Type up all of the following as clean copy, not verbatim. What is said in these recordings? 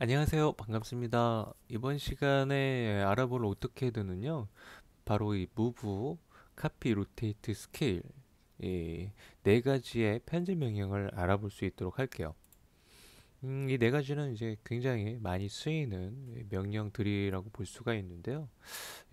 안녕하세요. 반갑습니다. 이번 시간에 알아볼 오토캐드는요, 바로 이 무브, 카피, 로테이트, 스케일, 이 네 가지의 편집 명령을 알아볼 수 있도록 할게요. 이 네 가지는 이제 굉장히 많이 쓰이는 명령들이라고 볼 수가 있는데요.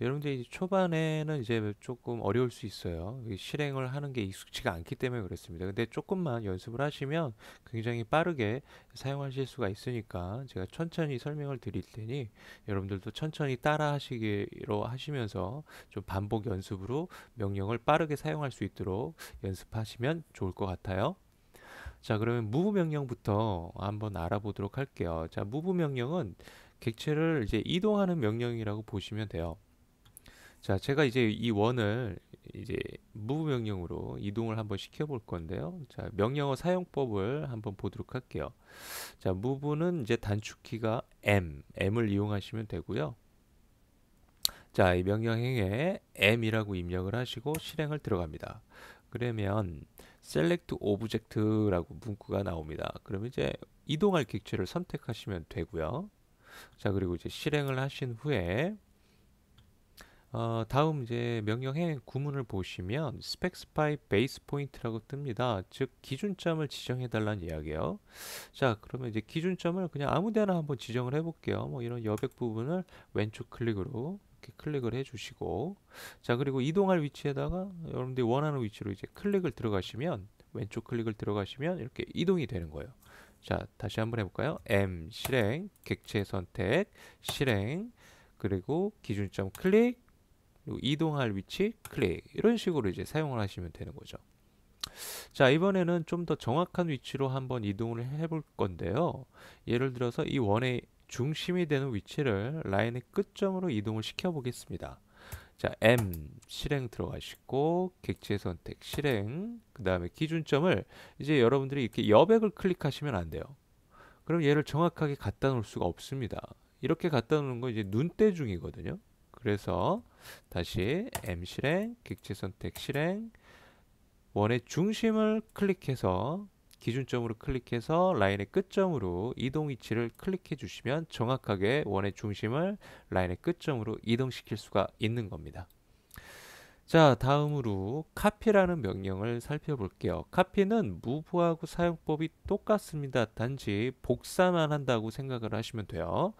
여러분들이 이제 초반에는 이제 조금 어려울 수 있어요. 이 실행을 하는 게 익숙지가 않기 때문에 그렇습니다. 근데 조금만 연습을 하시면 굉장히 빠르게 사용하실 수가 있으니까 제가 천천히 설명을 드릴 테니 여러분들도 천천히 따라 하시기로 하시면서 좀 반복 연습으로 명령을 빠르게 사용할 수 있도록 연습하시면 좋을 것 같아요. 자, 그러면 move 명령부터 한번 알아보도록 할게요. 자, move 명령은 객체를 이제 이동하는 명령이라고 보시면 돼요. 자, 제가 이제 이 원을 이제 move 명령으로 이동을 한번 시켜 볼 건데요. 자, 명령어 사용법을 한번 보도록 할게요. 자, move는 이제 단축키가 M을 이용하시면 되고요. 자, 이 명령행에 M이라고 입력을 하시고 실행을 들어갑니다. 그러면 select object라고 문구가 나옵니다. 그러면 이제 이동할 객체를 선택하시면 되고요. 자, 그리고 이제 실행을 하신 후에 다음 이제 명령행 구문을 보시면 specify base point라고 뜹니다. 즉 기준점을 지정해 달라는 이야기예요. 자, 그러면 이제 기준점을 그냥 아무 데나 한번 지정을 해 볼게요. 뭐 이런 여백 부분을 왼쪽 클릭으로 이렇게 클릭을 해 주시고, 자, 그리고 이동할 위치에다가 여러분들이 원하는 위치로 이제 클릭을 들어가시면, 왼쪽 클릭을 들어가시면 이렇게 이동이 되는 거예요. 자, 다시 한번 해볼까요? M 실행, 객체 선택, 실행, 그리고 기준점 클릭, 그리고 이동할 위치 클릭, 이런 식으로 이제 사용을 하시면 되는 거죠. 자, 이번에는 좀 더 정확한 위치로 한번 이동을 해볼 건데요. 예를 들어서 이 원의 중심이 되는 위치를 라인의 끝점으로 이동을 시켜 보겠습니다. 자, M 실행 들어가시고 객체 선택 실행, 그 다음에 기준점을 이제 여러분들이 이렇게 여백을 클릭하시면 안 돼요. 그럼 얘를 정확하게 갖다 놓을 수가 없습니다. 이렇게 갖다 놓는 건 이제 눈대중이거든요. 그래서 다시 M 실행, 객체 선택 실행, 원의 중심을 클릭해서 기준점으로 클릭해서 라인의 끝점으로 이동 위치를 클릭해 주시면 정확하게 원의 중심을 라인의 끝점으로 이동시킬 수가 있는 겁니다. 자, 다음으로 카피라는 명령을 살펴볼게요. 카피는 무브하고 사용법이 똑같습니다. 단지 복사만 한다고 생각을 하시면 돼요.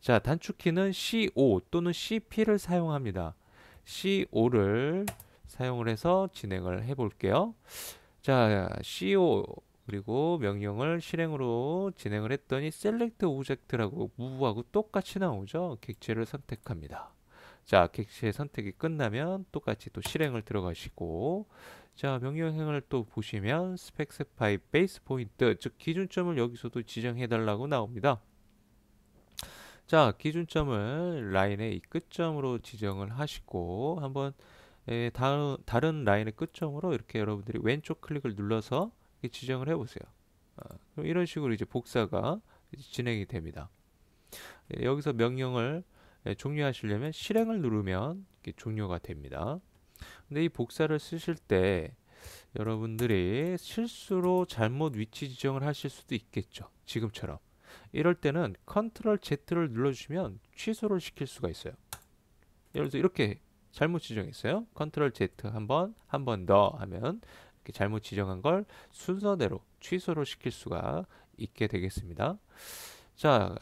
자, 단축키는 CO 또는 CP를 사용합니다. CO를 사용을 해서 진행을 해 볼게요. 자, CO 그리고 명령을 실행으로 진행을 했더니 select object라고 무브하고 똑같이 나오죠. 객체를 선택합니다. 자, 객체 선택이 끝나면 똑같이 또 실행을 들어가시고, 자, 명령행을 또 보시면 specify base point, 즉 기준점을 여기서도 지정해 달라고 나옵니다. 자, 기준점을 라인의 이 끝점으로 지정을 하시고 한번 다른 라인의 끝점으로 이렇게 여러분들이 왼쪽 클릭을 눌러서 이렇게 지정을 해보세요. 그럼 이런 식으로 이제 복사가 진행이 됩니다. 여기서 명령을 종료하시려면 실행을 누르면 이렇게 종료가 됩니다. 근데 이 복사를 쓰실 때 여러분들이 실수로 잘못 위치 지정을 하실 수도 있겠죠. 지금처럼. 이럴 때는 컨트롤 Z를 눌러주시면 취소를 시킬 수가 있어요. 예를 들어서 이렇게 잘못 지정했어요. 컨트롤 Z 한 번 더 하면 이렇게 잘못 지정한 걸 순서대로 취소를 시킬 수가 있게 되겠습니다. 자,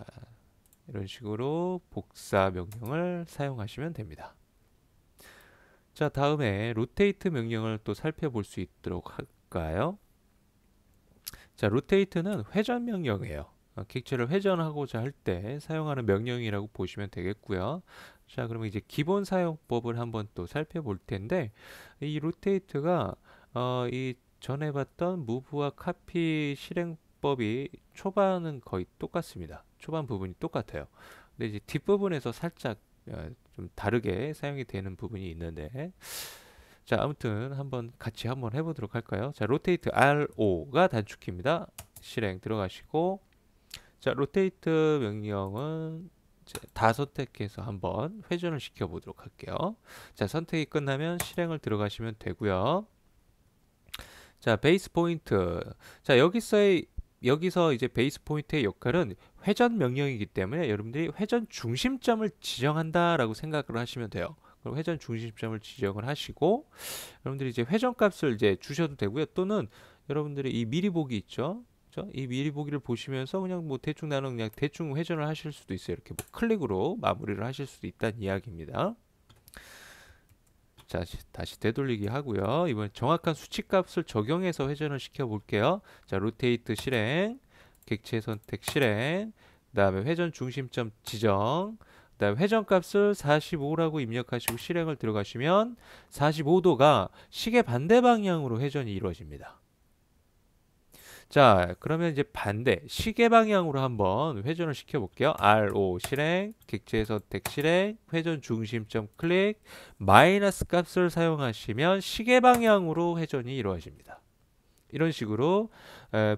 이런 식으로 복사 명령을 사용하시면 됩니다. 자, 다음에 로테이트 명령을 또 살펴볼 수 있도록 할까요? 자, 로테이트는 회전 명령이에요. 객체를 회전하고자 할 때 사용하는 명령이라고 보시면 되겠고요. 자, 그러면 이제 기본 사용법을 한번 또 살펴볼 텐데, 이 로테이트가 이 전에 봤던 무브와 카피 실행법이 초반은 거의 똑같습니다. 초반 부분이 똑같아요. 근데 이제 뒷부분에서 살짝 좀 다르게 사용이 되는 부분이 있는데, 자, 아무튼 같이 한번 해보도록 할까요? 자, 로테이트 RO가 단축키입니다. 실행 들어가시고, 자, 로테이트 명령은 다 선택해서 한번 회전을 시켜 보도록 할게요. 자, 선택이 끝나면 실행을 들어가시면 되고요. 자, 베이스 포인트. 자, 여기서의 여기서 이제 베이스 포인트의 역할은 회전 명령이기 때문에 여러분들이 회전 중심점을 지정한다라고 생각을 하시면 돼요. 그럼 회전 중심점을 지정을 하시고 여러분들이 이제 회전 값을 이제 주셔도 되고요. 또는 여러분들이 이 미리 보기 있죠. 그죠? 이 미리 보기를 보시면서 그냥 뭐 대충 나는 그냥 대충 회전을 하실 수도 있어요. 이렇게 뭐 클릭으로 마무리를 하실 수도 있다는 이야기입니다. 자, 다시 되돌리기 하고요. 이번 정확한 수치값을 적용해서 회전을 시켜 볼게요. 자, 로테이트 실행, 객체 선택 실행, 그다음에 회전 중심점 지정, 그다음에 회전값을 45라고 입력하시고 실행을 들어가시면 45도가 시계 반대 방향으로 회전이 이루어집니다. 자, 그러면 이제 반대 시계 방향으로 한번 회전을 시켜 볼게요. RO 실행, 객체 선택 실행, 회전 중심점 클릭, 마이너스 값을 사용하시면 시계 방향으로 회전이 이루어집니다. 이런 식으로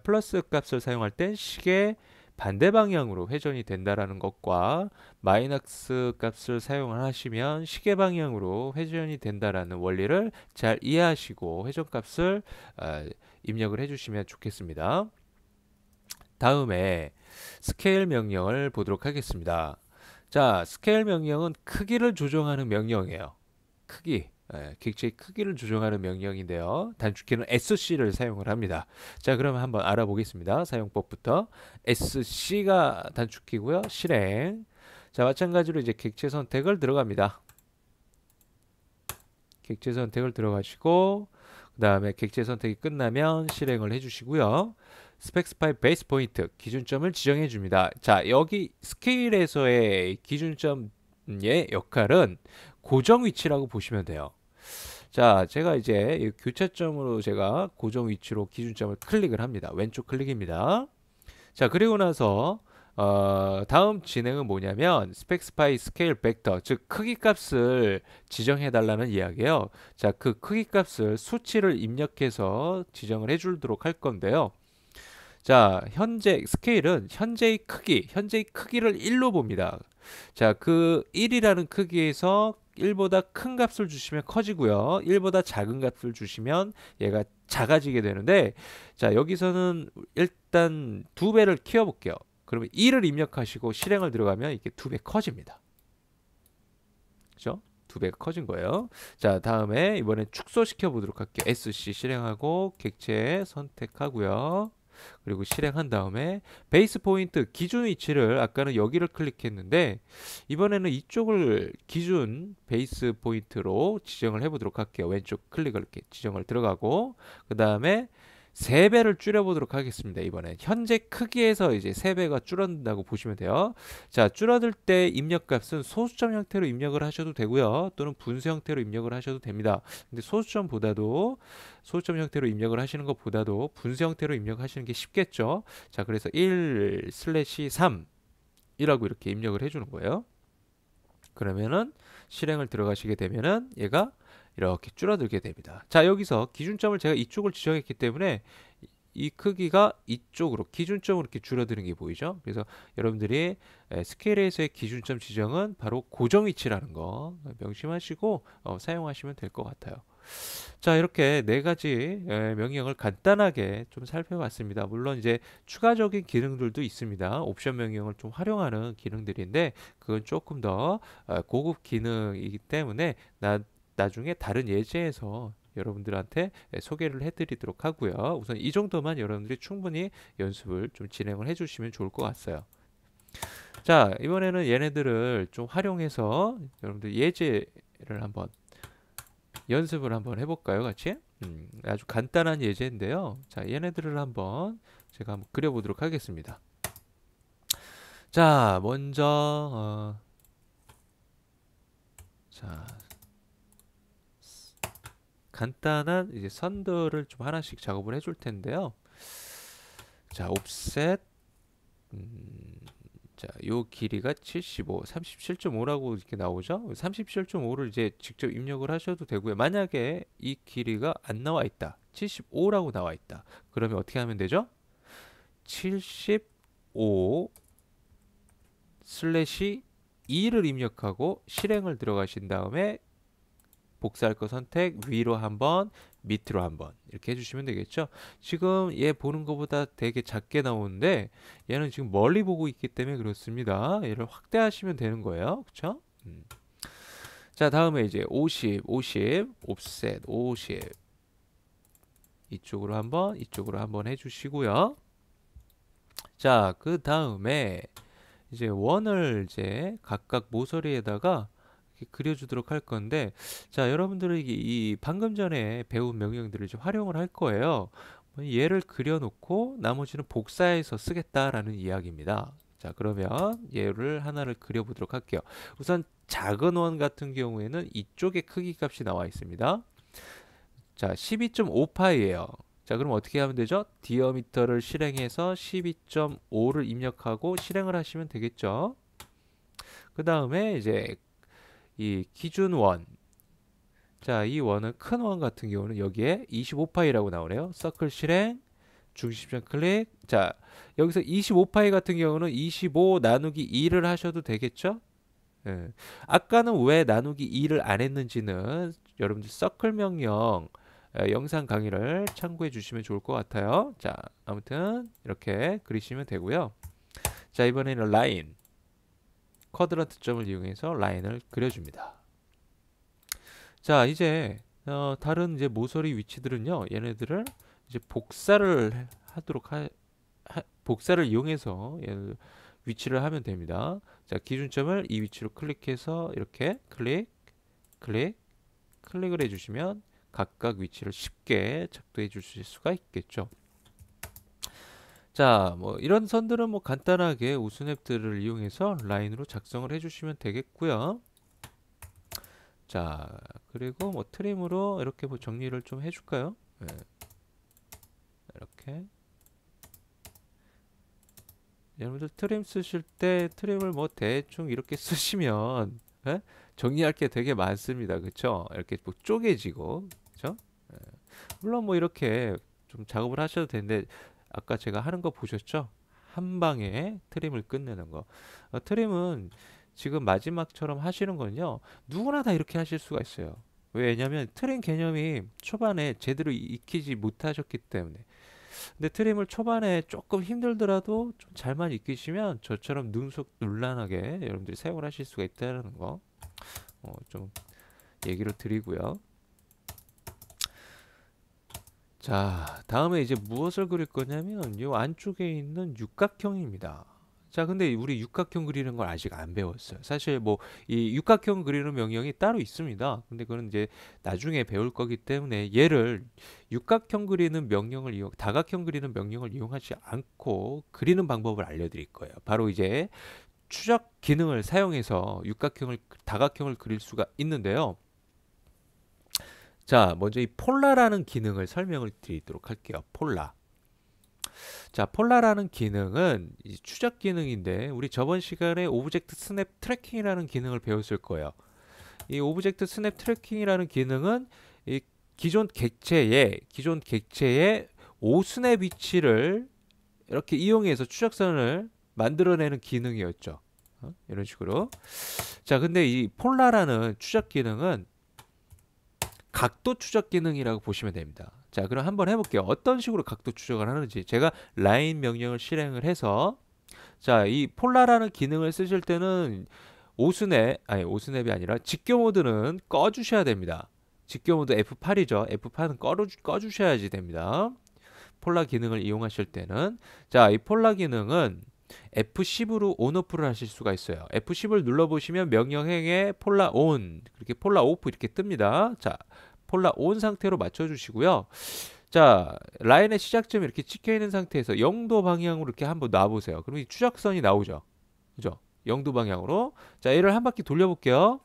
플러스 값을 사용할 땐 시계 반대 방향으로 회전이 된다라는 것과 마이너스 값을 사용하시면 시계 방향으로 회전이 된다라는 원리를 잘 이해하시고 회전값을 입력을 해주시면 좋겠습니다. 다음에 스케일 명령을 보도록 하겠습니다. 자, 스케일 명령은 크기를 조정하는 명령이에요. 크기. 객체의 크기를 조정하는 명령인데요. 단축키는 SC를 사용을 합니다. 자, 그러면 한번 알아보겠습니다. 사용법부터. SC가 단축키고요. 실행. 자, 마찬가지로 이제 객체 선택을 들어갑니다. 객체 선택을 들어가시고 그 다음에 객체 선택이 끝나면 실행을 해주시고요. 스펙스파이 베이스 포인트 기준점을 지정해 줍니다. 자, 여기 스케일에서의 기준점의 역할은 고정 위치라고 보시면 돼요. 자, 제가 이제 이 교차점으로 제가 고정 위치로 기준점을 클릭을 합니다. 왼쪽 클릭입니다. 자, 그리고 나서 다음 진행은 뭐냐면 스펙스파이 스케일 벡터, 즉 크기 값을 지정해 달라는 이야기예요. 자, 그 크기 값을 수치를 입력해서 지정을 해 주도록 할 건데요. 자, 현재 스케일은 현재의 크기를 1로 봅니다. 자, 그 1이라는 크기에서 1보다 큰 값을 주시면 커지고요. 1보다 작은 값을 주시면 얘가 작아지게 되는데, 자, 여기서는 일단 2배를 키워볼게요. 그러면 1을 입력하시고 실행을 들어가면 이게 2배 커집니다. 그죠? 2배가 커진 거예요. 자, 다음에 이번엔 축소시켜 보도록 할게요. SC 실행하고 객체 선택하고요. 그리고 실행한 다음에 베이스 포인트 기준 위치를 아까는 여기를 클릭했는데 이번에는 이쪽을 기준 베이스 포인트로 지정을 해 보도록 할게요. 왼쪽 클릭을 이렇게 지정을 들어가고 그 다음에 3배를 줄여보도록 하겠습니다. 이번엔 현재 크기에서 이제 3배가 줄어든다고 보시면 돼요. 자, 줄어들 때 입력값은 소수점 형태로 입력을 하셔도 되고요. 또는 분수 형태로 입력을 하셔도 됩니다. 근데 소수점 형태로 입력을 하시는 것보다도 분수 형태로 입력하시는 게 쉽겠죠. 자, 그래서 1/3 이라고 이렇게 입력을 해주는 거예요. 그러면은 실행을 들어가시게 되면은 얘가 이렇게 줄어들게 됩니다. 자, 여기서 기준점을 제가 이쪽을 지정했기 때문에 이 크기가 이쪽으로 기준점으로 이렇게 줄어드는 게 보이죠? 그래서 여러분들이 스케일에서의 기준점 지정은 바로 고정 위치라는 거 명심하시고 사용하시면 될 것 같아요. 자, 이렇게 4가지 명령을 간단하게 좀 살펴봤습니다. 물론 이제 추가적인 기능들도 있습니다. 옵션 명령을 좀 활용하는 기능들인데 그건 조금 더 고급 기능이기 때문에 나중에 다른 예제에서 여러분들한테 소개를 해드리도록 하고요. 우선 이 정도만 여러분들이 충분히 연습을 좀 진행을 해주시면 좋을 것 같아요. 자, 이번에는 얘네들을 좀 활용해서 여러분들 예제를 한번 연습을 한번 해볼까요, 같이? 아주 간단한 예제인데요. 자, 얘네들을 한번 제가 한번 그려보도록 하겠습니다. 자, 먼저 자, 간단한 이제 선들을 좀 하나씩 작업을 해줄 텐데요. 자, 옵셋 자, 요 길이가 75, 37.5라고 이렇게 나오죠. 37.5를 이제 직접 입력을 하셔도 되고요. 만약에 이 길이가 안 나와 있다. 75라고 나와 있다. 그러면 어떻게 하면 되죠? 75 슬래시 2를 입력하고 실행을 들어가신 다음에 복사할 거 선택, 위로 한번, 밑으로 한번 이렇게 해주시면 되겠죠. 지금 얘 보는 것보다 되게 작게 나오는데 얘는 지금 멀리 보고 있기 때문에 그렇습니다. 얘를 확대하시면 되는 거예요. 그쵸? 자, 다음에 이제 50, 옵셋 50 이쪽으로 한번 해주시고요. 자, 그 다음에 이제 원을 이제 각각 모서리에다가 이렇게 그려주도록 할 건데, 자, 여러분들은 이 방금 전에 배운 명령들을 이제 활용을 할 거예요. 얘를 그려놓고 나머지는 복사해서 쓰겠다라는 이야기입니다. 자, 그러면 얘를 하나를 그려보도록 할게요. 우선 작은 원 같은 경우에는 이쪽에 크기 값이 나와 있습니다. 자, 12.5파이예요. 자, 그럼 어떻게 하면 되죠? 디어미터를 실행해서 12.5를 입력하고 실행을 하시면 되겠죠. 그 다음에 이제 이 기준 원. 자, 이 원은 큰 원 같은 경우는 여기에 25파이라고 나오네요. 서클 실행, 중심점 클릭. 자, 여기서 25파이 같은 경우는 25 나누기 2를 하셔도 되겠죠? 예. 아까는 왜 나누기 2를 안 했는지는 여러분들 서클 명령 영상 강의를 참고해 주시면 좋을 것 같아요. 자, 아무튼 이렇게 그리시면 되고요. 자, 이번에는 라인 쿼드런트 점을 이용해서 라인을 그려줍니다. 자, 이제 다른 이제 모서리 위치들은요, 얘네들을 이제 복사를 하도록 복사를 이용해서 얘를 위치를 하면 됩니다. 자, 기준점을 이 위치로 클릭해서 이렇게 클릭을 해주시면 각각 위치를 쉽게 작도해 주실 수가 있겠죠. 자, 뭐 이런 선들은 뭐 간단하게 우스냅들을 이용해서 라인으로 작성을 해주시면 되겠고요. 자, 그리고 뭐 트림으로 이렇게 뭐 정리를 좀 해줄까요? 네. 이렇게. 여러분들 트림 쓰실 때 트림을 뭐 대충 이렇게 쓰시면 예? 정리할 게 되게 많습니다. 그쵸? 이렇게 뭐 쪼개지고 그쵸? 예. 물론 뭐 이렇게 좀 작업을 하셔도 되는데 아까 제가 하는 거 보셨죠? 한 방에 트림을 끝내는 거. 트림은 지금 마지막처럼 하시는 건요. 누구나 다 이렇게 하실 수가 있어요. 왜냐면 트림 개념이 초반에 제대로 익히지 못하셨기 때문에. 근데 트림을 초반에 조금 힘들더라도 좀 잘만 익히시면 저처럼 능숙논란하게 여러분들이 사용을 하실 수가 있다는 거 좀 얘기를 드리고요. 자, 다음에 이제 무엇을 그릴 거냐면 요 안쪽에 있는 육각형입니다. 자, 근데 우리 육각형 그리는 걸 아직 안 배웠어요. 사실 뭐 이 육각형 그리는 명령이 따로 있습니다. 근데 그건 이제 나중에 배울 거기 때문에 얘를 육각형 그리는 명령을 다각형 그리는 명령을 이용하지 않고 그리는 방법을 알려드릴 거예요. 바로 이제 추적 기능을 사용해서 다각형을 그릴 수가 있는데요. 자, 먼저 이 폴라라는 기능을 설명을 드리도록 할게요. 폴라. 자, 폴라라는 기능은 추적 기능인데 우리 저번 시간에 오브젝트 스냅 트래킹이라는 기능을 배웠을 거예요. 이 오브젝트 스냅 트래킹이라는 기능은 이 기존 객체의 오스냅 위치를 이렇게 이용해서 추적선을 만들어내는 기능이었죠. 이런 식으로. 자, 근데 이 폴라라는 추적 기능은 각도 추적 기능이라고 보시면 됩니다. 자, 그럼 한번 해볼게요. 어떤 식으로 각도 추적을 하는지 제가 라인 명령을 실행을 해서 자, 이 폴라라는 기능을 쓰실 때는 오스냅이 아니라 직교 모드는 꺼주셔야 됩니다. 직교 모드 F8이죠. F8은 꺼주셔야지 됩니다. 폴라 기능을 이용하실 때는 자, 이 폴라 기능은 F10으로 온오프를 하실 수가 있어요. F10을 눌러보시면 명령행에 폴라 온, 그렇게 폴라 오프 이렇게 뜹니다. 자, 폴라 온 상태로 맞춰주시고요. 자, 라인의 시작점이 이렇게 찍혀 있는 상태에서 0도 방향으로 이렇게 한번 놔보세요. 그럼 이 추적선이 나오죠. 그죠? 0도 방향으로. 자, 얘를 한 바퀴 돌려볼게요.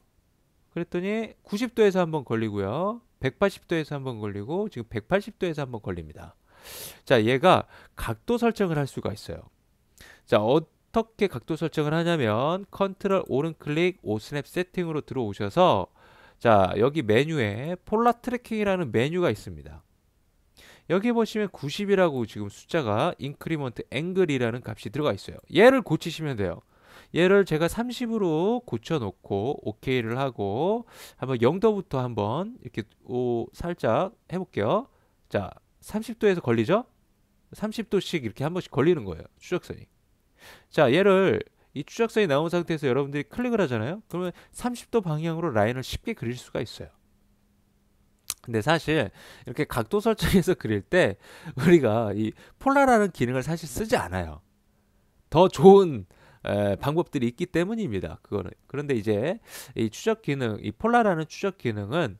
그랬더니 90도에서 한번 걸리고요. 180도에서 한번 걸리고 지금 180도에서 한번 걸립니다. 자, 얘가 각도 설정을 할 수가 있어요. 자, 어떻게 각도 설정을 하냐면 컨트롤 오른 클릭 오스냅 세팅으로 들어오셔서 자, 여기 메뉴에 폴라 트래킹이라는 메뉴가 있습니다. 여기 보시면 90이라고 지금 숫자가 인크리먼트 앵글이라는 값이 들어가 있어요. 얘를 고치시면 돼요. 얘를 제가 30으로 고쳐놓고 OK를 하고 한번 0도부터 한번 이렇게 살짝 해볼게요. 자, 30도에서 걸리죠? 30도씩 이렇게 한 번씩 걸리는 거예요. 추적선이. 자, 얘를 이 추적선이 나온 상태에서 여러분들이 클릭을 하잖아요. 그러면 30도 방향으로 라인을 쉽게 그릴 수가 있어요. 근데 사실 이렇게 각도 설정해서 그릴 때 우리가 이 폴라라는 기능을 사실 쓰지 않아요. 더 좋은 방법들이 있기 때문입니다. 그거는. 그런데 이제 이 추적 기능, 이 폴라라는 추적 기능은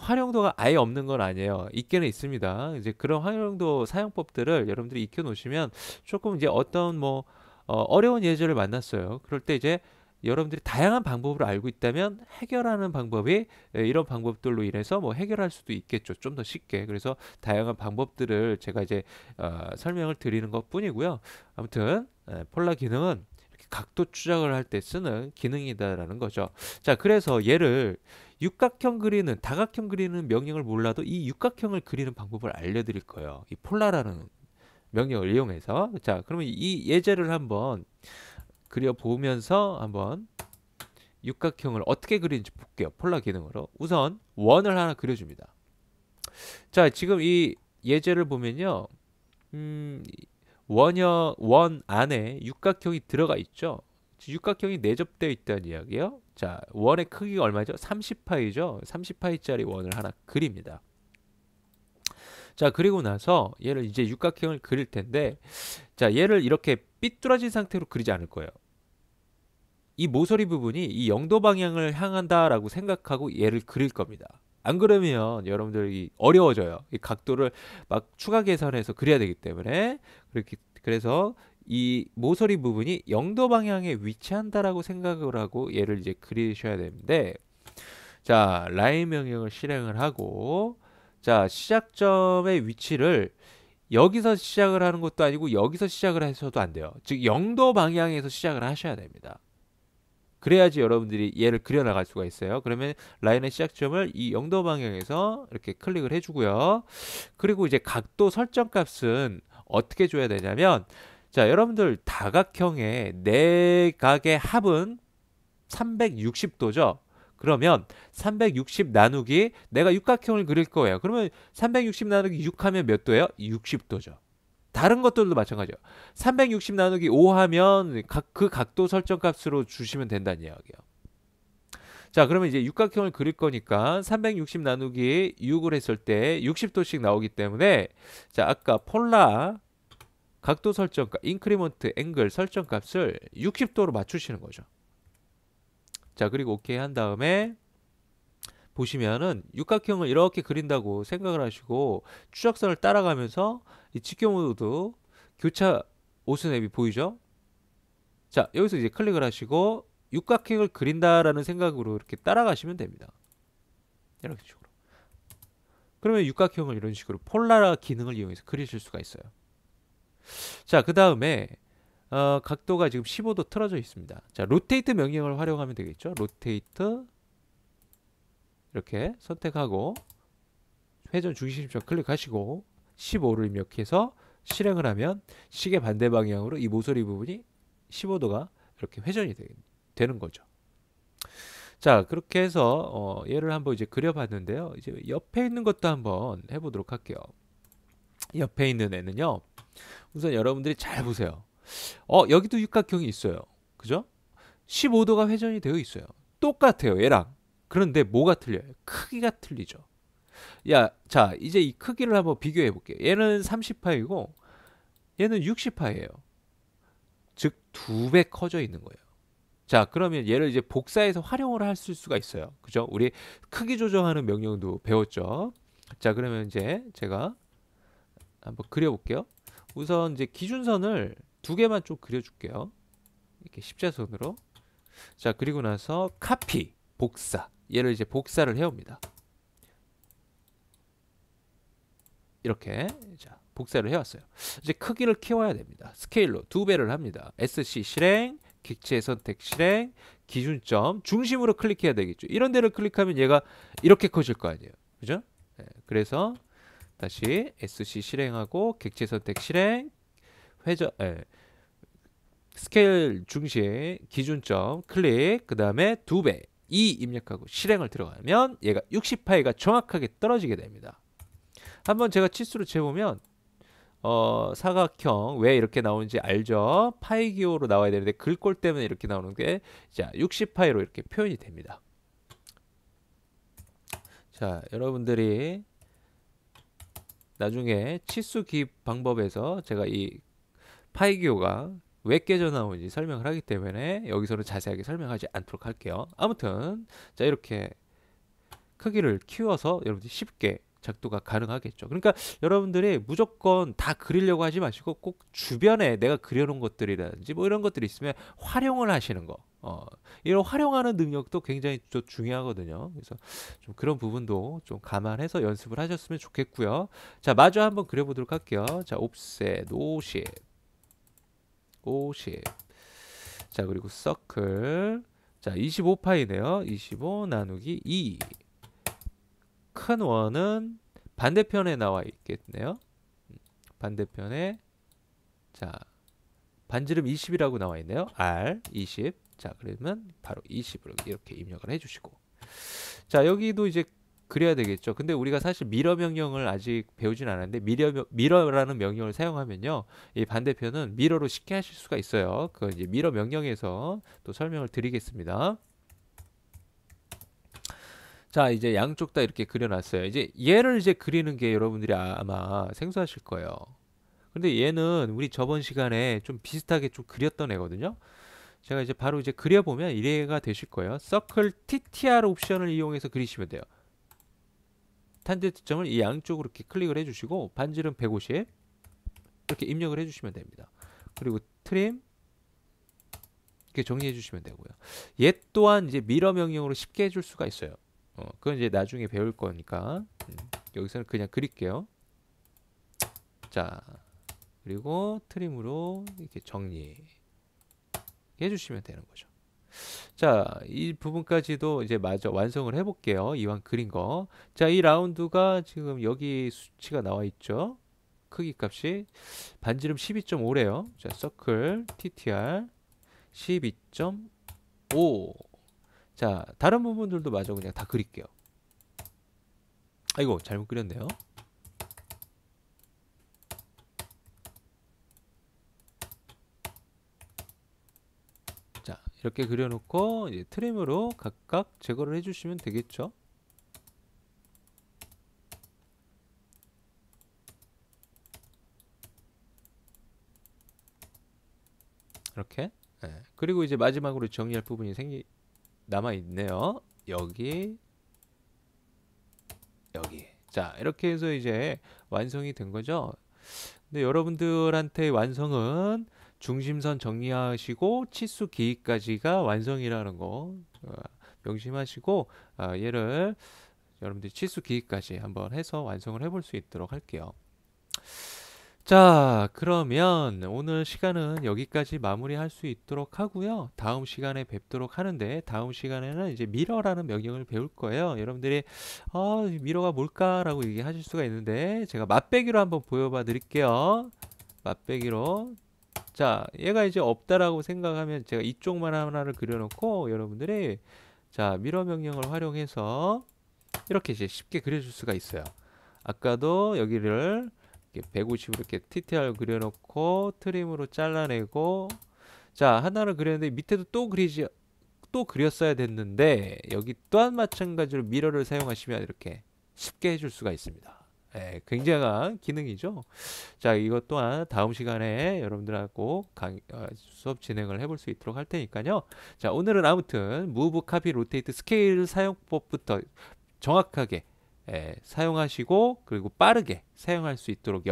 활용도가 아예 없는 건 아니에요. 있기는 있습니다. 이제 그런 활용도 사용법들을 여러분들이 익혀 놓으시면 조금 이제 어떤 뭐 어려운 예제를 만났어요. 그럴 때 이제 여러분들이 다양한 방법을 알고 있다면 해결하는 방법이 이런 방법들로 인해서 뭐 해결할 수도 있겠죠. 좀 더 쉽게. 그래서 다양한 방법들을 제가 이제 설명을 드리는 것 뿐이고요. 아무튼 폴라 기능은 이렇게 각도 추적을 할 때 쓰는 기능이다라는 거죠. 자, 그래서 얘를 육각형 그리는, 다각형 그리는 명령을 몰라도 이 육각형을 그리는 방법을 알려드릴 거예요. 이 폴라라는 명령을 이용해서. 자, 그러면 이 예제를 한번 그려보면서 한번 육각형을 어떻게 그리는지 볼게요. 폴라 기능으로. 우선 원을 하나 그려줍니다. 자, 지금 이 예제를 보면요. 원 안에 육각형이 들어가 있죠. 육각형이 내접되어 있다는 이야기예요. 자, 원의 크기가 얼마죠? 30파이죠. 30파이짜리 원을 하나 그립니다. 자, 그리고 나서 얘를 이제 육각형을 그릴 텐데, 자, 얘를 이렇게 삐뚤어진 상태로 그리지 않을 거예요. 이 모서리 부분이 이 0도 방향을 향한다라고 생각하고 얘를 그릴 겁니다. 안 그러면 여러분들이 어려워져요. 이 각도를 막 추가 계산해서 그려야 되기 때문에. 그래서 이 모서리 부분이 0도 방향에 위치한다라고 생각을 하고 얘를 이제 그리셔야 되는데, 자, 라인 명령을 실행을 하고, 자, 시작점의 위치를 여기서 시작을 하는 것도 아니고 여기서 시작을 해서도 안 돼요. 즉 0도 방향에서 시작을 하셔야 됩니다. 그래야지 여러분들이 얘를 그려나갈 수가 있어요. 그러면 라인의 시작점을 이 0도 방향에서 이렇게 클릭을 해주고요. 그리고 이제 각도 설정 값은 어떻게 줘야 되냐면, 자, 여러분들 다각형의 내각의 합은 360도죠. 그러면 360 나누기, 내가 육각형을 그릴 거예요. 그러면 360 나누기 6 하면 몇 도예요? 60도죠. 다른 것들도 마찬가지예요. 360 나누기 5 하면 그 각도 설정 값으로 주시면 된다는 이야기예요. 자, 그러면 이제 육각형을 그릴 거니까 360 나누기 6을 했을 때 60도씩 나오기 때문에, 자, 아까 폴라 각도 설정값, 인크리먼트 앵글 설정 값을 60도로 맞추시는 거죠. 자, 그리고 오케이 한 다음에 보시면은 육각형을 이렇게 그린다고 생각을 하시고 추적선을 따라가면서 이 직경 모드 교차 오스냅이 보이죠? 자, 여기서 이제 클릭을 하시고 육각형을 그린다라는 생각으로 이렇게 따라가시면 됩니다. 이렇게 식으로. 그러면 육각형을 이런 식으로 폴라 기능을 이용해서 그리실 수가 있어요. 자, 그 다음에 각도가 지금 15도 틀어져 있습니다. 자, 로테이트 명령을 활용하면 되겠죠. 로테이트 이렇게 선택하고 회전 중심점 클릭하시고 15를 입력해서 실행을 하면 시계 반대 방향으로 이 모서리 부분이 15도가 이렇게 회전이 되는 거죠. 자, 그렇게 해서 얘를 한번 이제 그려봤는데요. 이제 옆에 있는 것도 한번 해보도록 할게요. 옆에 있는 애는요. 우선 여러분들이 잘 보세요. 여기도 육각형이 있어요. 그죠? 15도가 회전이 되어 있어요. 똑같아요, 얘랑. 그런데 뭐가 틀려요? 크기가 틀리죠. 야, 자, 이제 이 크기를 한번 비교해 볼게요. 얘는 30파이고 얘는 60파이예요. 즉 2배 커져 있는 거예요. 자, 그러면 얘를 이제 복사해서 활용을 할 수가 있어요. 그죠? 우리 크기 조정하는 명령도 배웠죠. 자, 그러면 이제 제가 한번 그려볼게요. 우선 이제 기준선을 2개만 좀 그려줄게요. 이렇게 십자선으로. 자, 그리고 나서 카피, 복사. 얘를 이제 복사를 해옵니다. 이렇게 자, 복사를 해왔어요. 이제 크기를 키워야 됩니다. 스케일로 2배를 합니다. SC 실행, 객체 선택 실행, 기준점 중심으로 클릭해야 되겠죠. 이런 데를 클릭하면 얘가 이렇게 커질 거 아니에요. 그죠? 네, 그래서 다시 SC 실행하고 객체 선택 실행, 회전, 스케일 중심 기준점 클릭, 그 다음에 2배 2 입력하고 실행을 들어가면 얘가 60파이가 정확하게 떨어지게 됩니다. 한번 제가 치수로 재보면 사각형 왜 이렇게 나오는지 알죠? 파이 기호로 나와야 되는데 글꼴 때문에 이렇게 나오는 게 자 60파이로 이렇게 표현이 됩니다. 자, 여러분들이 나중에 치수 기입 방법에서 제가 이 파이 기호가 왜 깨져 나오는지 설명을 하기 때문에 여기서는 자세하게 설명하지 않도록 할게요. 아무튼 자, 이렇게 크기를 키워서 여러분들이 쉽게 작도가 가능하겠죠. 그러니까 여러분들이 무조건 다 그리려고 하지 마시고 꼭 주변에 내가 그려놓은 것들이라든지 뭐 이런 것들이 있으면 활용을 하시는 거. 이런 활용하는 능력도 굉장히 또 중요하거든요. 그래서 좀 그런 부분도 좀 감안해서 연습을 하셨으면 좋겠고요. 자, 마저 한번 그려보도록 할게요. 자, 옵셋 50, 50. 자, 그리고 서클. 자, 25파이네요. 25 나누기 2. 큰 원은 반대편에 나와 있겠네요. 반대편에 자 반지름 20이라고 나와 있네요. R 20. 자, 그러면 바로 20으로 이렇게 입력을 해주시고, 자, 여기도 이제 그려야 되겠죠. 근데 우리가 사실 미러 명령을 아직 배우진 않았는데 미러라는 명령을 사용하면요, 이 반대편은 미러로 쉽게 하실 수가 있어요. 그 이제 미러 명령에서 또 설명을 드리겠습니다. 자, 이제 양쪽 다 이렇게 그려놨어요. 이제 얘를 이제 그리는 게 여러분들이 아마 생소하실 거예요. 근데 얘는 우리 저번 시간에 좀 비슷하게 좀 그렸던 애거든요. 제가 이제 바로 이제 그려보면 이해가 되실 거예요. 서클 TTR 옵션을 이용해서 그리시면 돼요. 탄젠트점을 이 양쪽으로 이렇게 클릭을 해주시고 반지름 150 이렇게 입력을 해주시면 됩니다. 그리고 트림 이렇게 정리해 주시면 되고요. 얘 또한 이제 미러 명령으로 쉽게 해줄 수가 있어요. 그건 이제 나중에 배울 거니까 여기서는 그냥 그릴게요. 자, 그리고 트림으로 이렇게 정리 해주시면 되는 거죠. 자, 이 부분까지도 이제 마저 완성을 해볼게요. 이왕 그린 거. 자, 이 라운드가 지금 여기 수치가 나와 있죠. 크기 값이 반지름 12.5래요. 자, 서클 TTR 12.5. 자, 다른 부분들도 마저 그냥 다 그릴게요. 아이고, 잘못 그렸네요. 자, 이렇게 그려놓고 이제 트림으로 각각 제거를 해주시면 되겠죠. 이렇게. 네. 그리고 이제 마지막으로 정리할 부분이 남아 있네요. 여기, 여기. 자, 이렇게 해서 이제 완성이 된 거죠. 근데 여러분들한테 완성은 중심선 정리하시고 치수 기입까지가 완성이라는 거 명심하시고, 얘를 여러분들이 치수 기입까지 한번 해서 완성을 해볼 수 있도록 할게요. 자, 그러면 오늘 시간은 여기까지 마무리할 수 있도록 하고요. 다음 시간에 뵙도록 하는데, 다음 시간에는 이제 미러라는 명령을 배울 거예요. 여러분들이 미러가 뭘까라고 얘기하실 수가 있는데, 제가 맛배기로 한번 보여봐 드릴게요. 맛배기로. 자, 얘가 이제 없다라고 생각하면 제가 이쪽만 하나를 그려놓고 여러분들이 자, 미러 명령을 활용해서 이렇게 이제 쉽게 그려줄 수가 있어요. 아까도 여기를 150으로 이렇게 TTR 그려놓고 트림으로 잘라내고, 자, 하나를 그렸는데 밑에도 또 그렸어야 됐는데 여기 또한 마찬가지로 미러를 사용하시면 이렇게 쉽게 해줄 수가 있습니다. 굉장한 기능이죠. 자, 이것 또한 다음 시간에 여러분들하고 수업 진행을 해볼 수 있도록 할 테니까요. 자, 오늘은 아무튼 무브, 카피, 로테이트, 스케일 사용법부터 정확하게 사용하시고 그리고 빠르게 사용할 수 있도록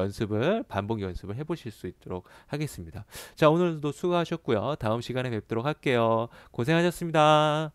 반복 연습을 해보실 수 있도록 하겠습니다. 자, 오늘도 수고하셨고요. 다음 시간에 뵙도록 할게요. 고생하셨습니다.